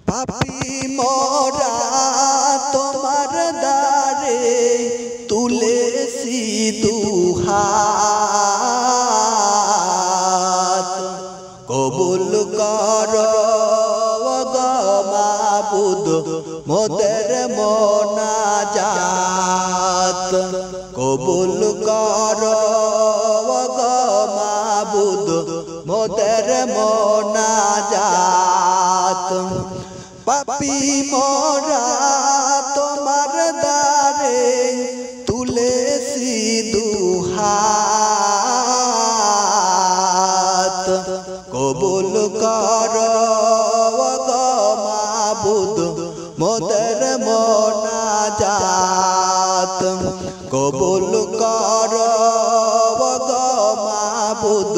পাপী মোরা তোমার দ্বারে তুলেছি দুহাত, কবুল করো গো মাবুদ মোদের মোনাজাত, কবুল করো গো মাবুদ মোদের মোনাজাত। পাপী মোরা তোমার দ্বারে তুলেছি দুহাত, কবুল করো গো মাবুদ মোদের মোনাজাত, কবুল করো গো মাবুদ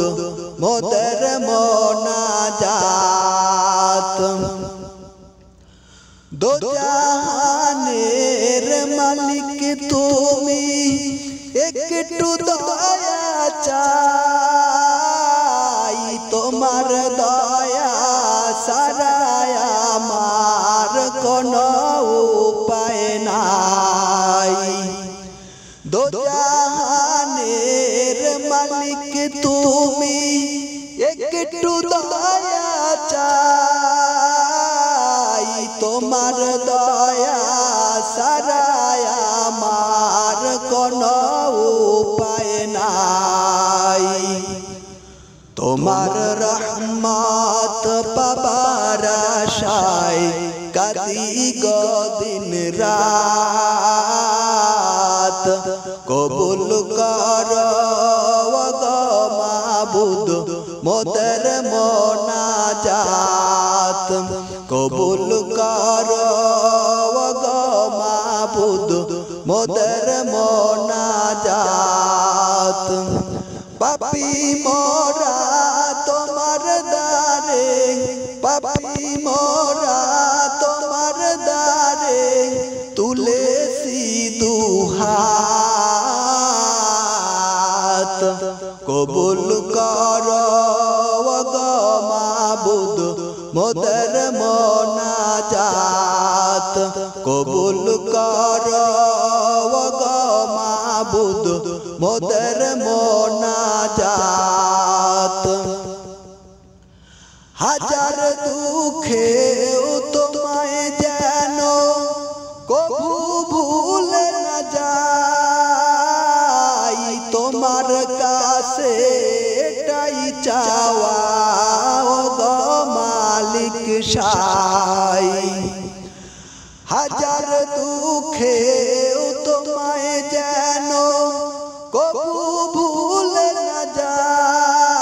মোদের মোনাজাত। দো জাহানের মালিক তুমি, একটু দয়া চাই, তোমার দয়া ছাড়া আমার কোনো উপায় নাই। দো জাহানের মালিক তুমি, একটু দয়া চাই, তোমার দয়া ছাড়া আমার কোনো উপায় নাই। তোমার রহমত পাবার আশায় কাঁদি গো দিন রাত, কবুল করো গো মাবুদ মোদের মোনাজাত, কবুল করো গো মাবুদ মোদের মোনাজাত। পাপী মোরা তোমার দ্বারে, পাপী মোরা তোমার দ্বারে তুলেছি দুহাত, কবুল করো গো মাবুদ মোদের মোনাজাত, কবুল করো গো মাবুদ মোদের মোনাজাত। হাজার দুঃখেও তোমায় যেন কবু ভুলে না যাই, তোমার কাছে এটাই চাওয়া গো মালিক সাই। হাজার দুঃখেও তোমায় যেন কবু ভুলে না যাই,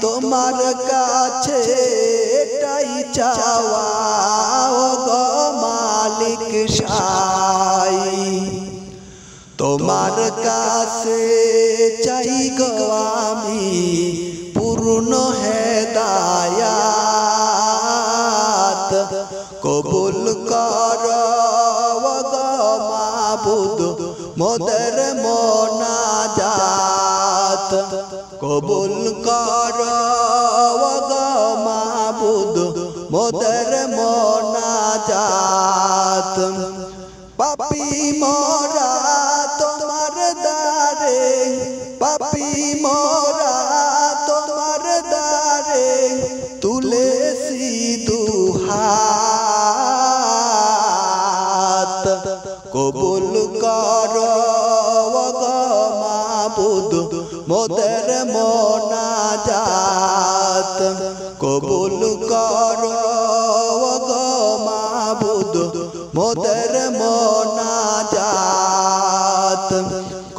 তোমার কাছে এটাই চাওয়া গো মালিক সাই। তোমার কাছে চাই গো আমি পূর্ণ হেদায়াত, কবুল করো গো মাবুদ মোদের মোনাজাত, কবুল করো গো মাবুদ মোদের মোনাজাত। পাপী মোরা তোমার দ্বারে, পাপী মোরা তোমার দ্বারে তুলেছি দুহাত, কবুল করো গো মাবুদ মোদের মোনাজাত, কবুল করো গো মাবুদ মোদের মোনাজাত,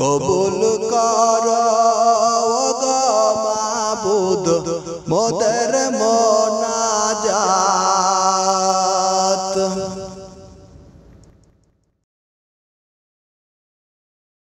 কবুল করো গো মাবুদ মোদের মোনাজাত।